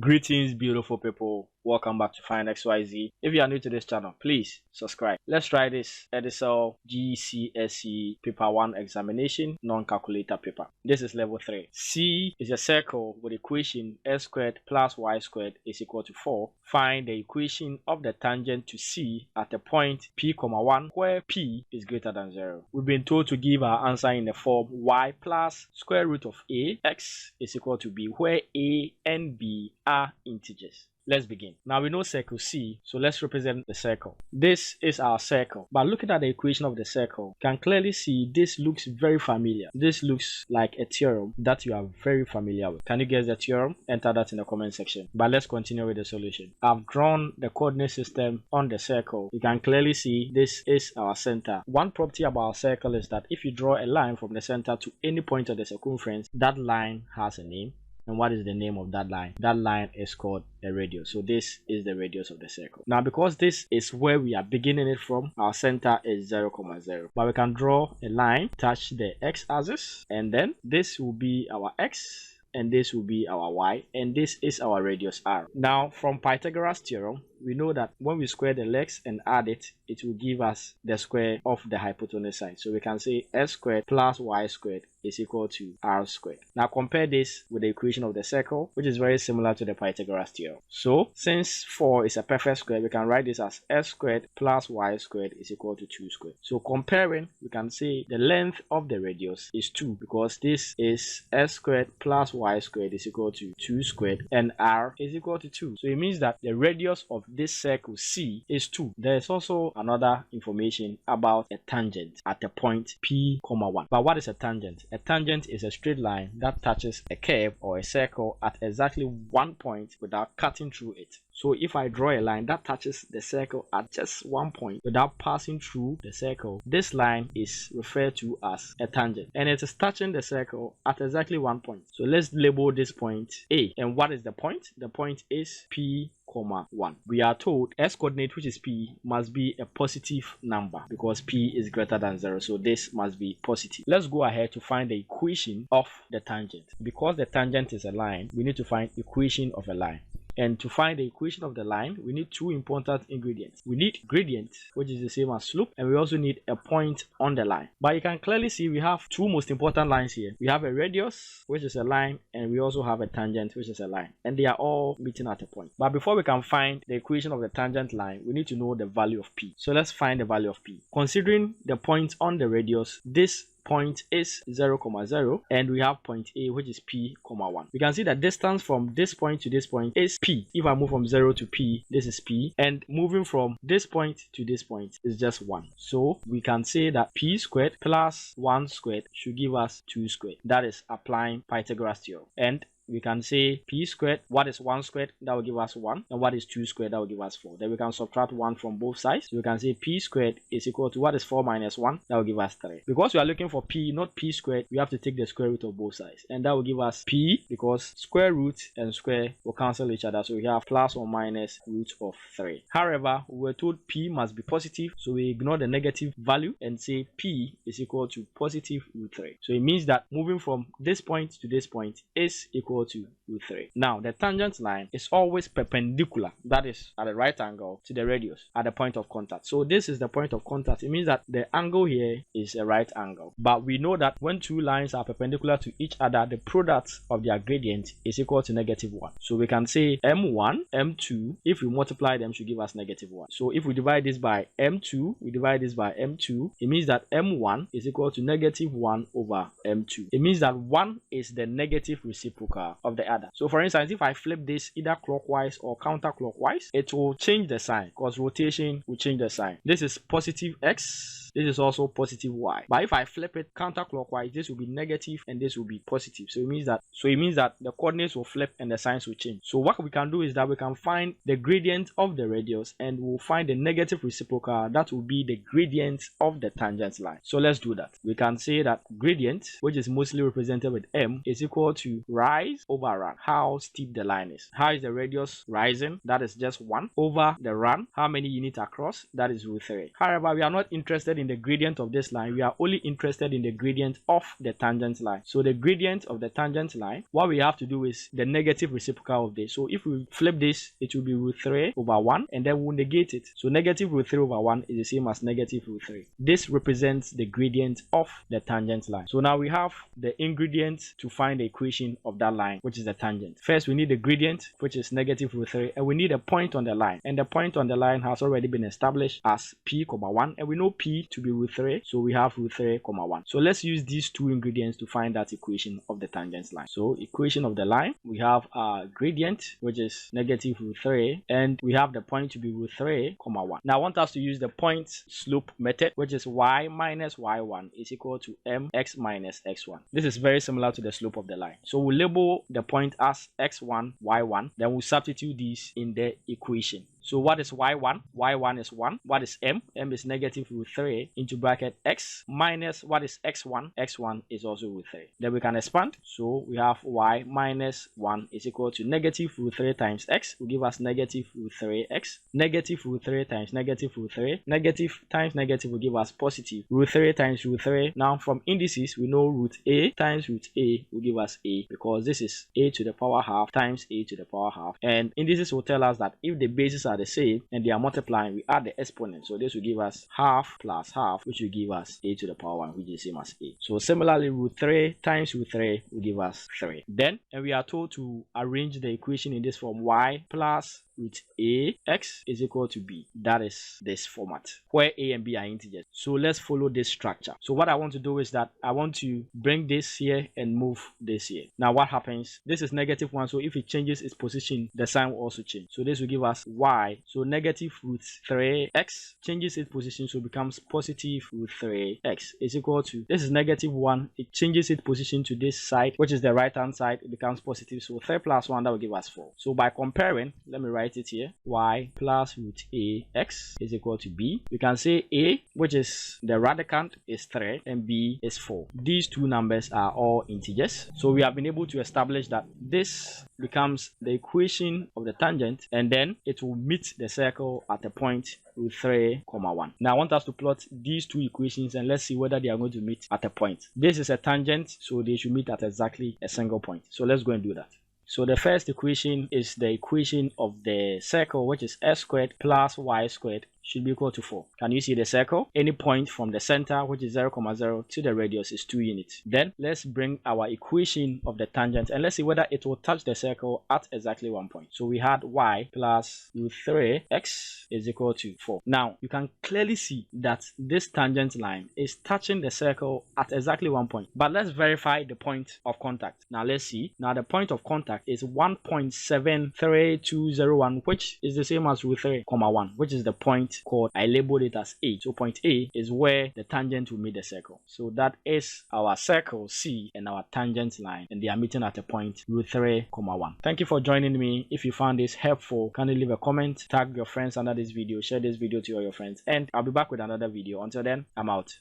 Greetings, beautiful people. Welcome back to Find XYZ. If you are new to this channel, please subscribe. Let's try this Edexcel GCSE Paper 1 examination non-calculator paper. This is level 3. C is a circle with equation s squared plus y squared is equal to 4. Find the equation of the tangent to C at a point p, 1 where p is greater than 0. We've been told to give our answer in the form y plus square root of a x is equal to b, where a and b are integers. Let's begin. Now we know circle C, so let's represent the circle. This is our circle. But looking at the equation of the circle, you can clearly see this looks very familiar. This looks like a theorem that you are very familiar with. Can you guess the theorem? Enter that in the comment section. But let's continue with the solution. I've drawn the coordinate system on the circle. You can clearly see this is our center. One property about our circle is that if you draw a line from the center to any point of the circumference, that line has a name. And what is the name of that line? That line is called a radius. So this is the radius of the circle. Now because this is where we are beginning it from, our center is 0, 0. But we can draw a line, touch the x-axis, and then this will be our x, and this will be our y, and this is our radius r. Now from Pythagoras theorem, we know that when we square the legs and add it, it will give us the square of the hypotenuse side. So we can say s squared plus y squared is equal to r squared. Now compare this with the equation of the circle, which is very similar to the Pythagoras theorem. So since 4 is a perfect square, we can write this as s squared plus y squared is equal to 2 squared. So comparing, we can say the length of the radius is 2, because this is s squared plus y squared is equal to 2 squared, and r is equal to 2. So it means that the radius of this circle C is 2. There is also another information about a tangent at a point p, 1. But what is a tangent? A tangent is a straight line that touches a curve or a circle at exactly one point without cutting through it. So if I draw a line that touches the circle at just one point without passing through the circle, this line is referred to as a tangent, and it is touching the circle at exactly one point. So let's label this point A. And what is the point? The point is p, 1. We are told s coordinate, which is p, must be a positive number because p is greater than 0. So this must be positive. Let's go ahead to find the equation of the tangent. Because the tangent is a line, we need to find equation of a line. And to find the equation of the line, we need two important ingredients. We need gradient, which is the same as slope, and we also need a point on the line. But you can clearly see we have two most important lines here. We have a radius, which is a line, and we also have a tangent, which is a line. And they are all meeting at a point. But before we can find the equation of the tangent line, we need to know the value of p. So let's find the value of p. Considering the point on the radius, this point is 0, 0, and we have point A, which is p, 1. We can see the distance from this point to this point is p. If I move from 0 to p, this is p, and moving from this point to this point is just 1. So we can say that p squared plus 1 squared should give us 2 squared. That is applying Pythagoras theorem. And we can say p squared, what is 1 squared? That will give us 1. And what is 2 squared? That will give us 4. Then we can subtract 1 from both sides. So we can say p squared is equal to, what is 4 minus 1? That will give us 3. Because we are looking for p, not p squared, we have to take the square root of both sides. And that will give us p, because square root and square will cancel each other. So we have plus or minus root of 3. However, we were told p must be positive. So we ignore the negative value and say p is equal to positive root 3. So it means that moving from this point to this point is equal to root 3. Now the tangent line is always perpendicular, that is at a right angle to the radius at the point of contact. So this is the point of contact. It means that the angle here is a right angle. But we know that when two lines are perpendicular to each other, the product of their gradient is equal to -1. So we can say m1, m2, if we multiply them, should give us -1. So if we divide this by m2, we divide this by m2, it means that m1 is equal to -1 over m2. It means that 1 is the negative reciprocal of the other. So for instance, if I flip this either clockwise or counterclockwise, it will change the sign, because rotation will change the sign. This is positive x, this is also positive y. But if I flip it counterclockwise, this will be negative and this will be positive. So it means that the coordinates will flip and the signs will change. So what we can do is that we can find the gradient of the radius, and we'll find the negative reciprocal, that will be the gradient of the tangent line. So let's do that. We can say that gradient, which is mostly represented with m, is equal to rise rise over run, how steep the line is. How is the radius rising? That is just 1 over the run. How many units across? That is root 3. However, we are not interested in the gradient of this line. We are only interested in the gradient of the tangent line. So the gradient of the tangent line, what we have to do is the negative reciprocal of this. So if we flip this, it will be root 3 over 1, and then we'll negate it. So negative root 3 over 1 is the same as negative root 3. This represents the gradient of the tangent line. So now we have the ingredient to find the equation of that line, which is the tangent. First, we need the gradient, which is negative root 3, and we need a point on the line. And the point on the line has already been established as p, 1, and we know p to be root 3, so we have root 3, 1. So let's use these two ingredients to find that equation of the tangent line. So equation of the line, we have our gradient, which is negative root 3, and we have the point to be root 3, 1. Now I want us to use the point slope method, which is y minus y1 is equal to mx minus x1. This is very similar to the slope of the line. So we'll label the point as x1, y1, then we'll substitute these in the equation. So what is y1? Y1 is 1. What is m? M is negative root 3 into bracket x minus what is x1? X1 is also root 3. Then we can expand. So we have y minus 1 is equal to negative root 3 times x will give us negative root 3x. Negative root 3 times negative root 3. Negative times negative will give us positive root 3 times root 3. Now from indices, we know root a times root a will give us a, because this is a to the power half times a to the power half. And indices will tell us that if the bases are the same and they are multiplying, we add the exponent. So this will give us half plus half, which will give us a to the power 1, which is the same as a. So similarly, root 3 times root 3 will give us 3. Then, and we are told to arrange the equation in this form: y plus root a x is equal to b. That is this format where a and b are integers. So let's follow this structure. So what I want to do is that I want to bring this here and move this here. Now what happens? This is negative 1, so if it changes its position, the sign will also change. So this will give us y. So negative root 3x changes its position, so it becomes positive root 3x is equal to, this is negative 1, it changes its position to this side, which is the right hand side, it becomes positive. So 3 plus 1, that will give us 4. So by comparing, let me write it here: y plus root a x is equal to b. You can say a, which is the radicand, is 3 and b is 4. These two numbers are all integers, so we have been able to establish that this becomes the equation of the tangent, and then it will meet the circle at a point root 3, 1. Now I want us to plot these two equations and let's see whether they are going to meet at a point. This is a tangent, so they should meet at exactly a single point. So let's go and do that. So the first equation is the equation of the circle, which is x squared plus y squared should be equal to 4. Can you see the circle? Any point from the center, which is 0, 0 to the radius, is 2 units. Then let's bring our equation of the tangent and let's see whether it will touch the circle at exactly 1 point. So we had y plus root 3x is equal to 4. Now you can clearly see that this tangent line is touching the circle at exactly 1 point. But let's verify the point of contact. Now let's see. Now the point of contact is 1.73201, which is the same as root 3, 1, which is the point called, I labeled it as A. So point A is where the tangent will meet the circle. So that is our circle C and our tangent line, and they are meeting at a point root 3, 1. Thank you for joining me. If you found this helpful, kindly leave a comment, tag your friends under this video, share this video to all your friends, and I'll be back with another video. Until then, I'm out.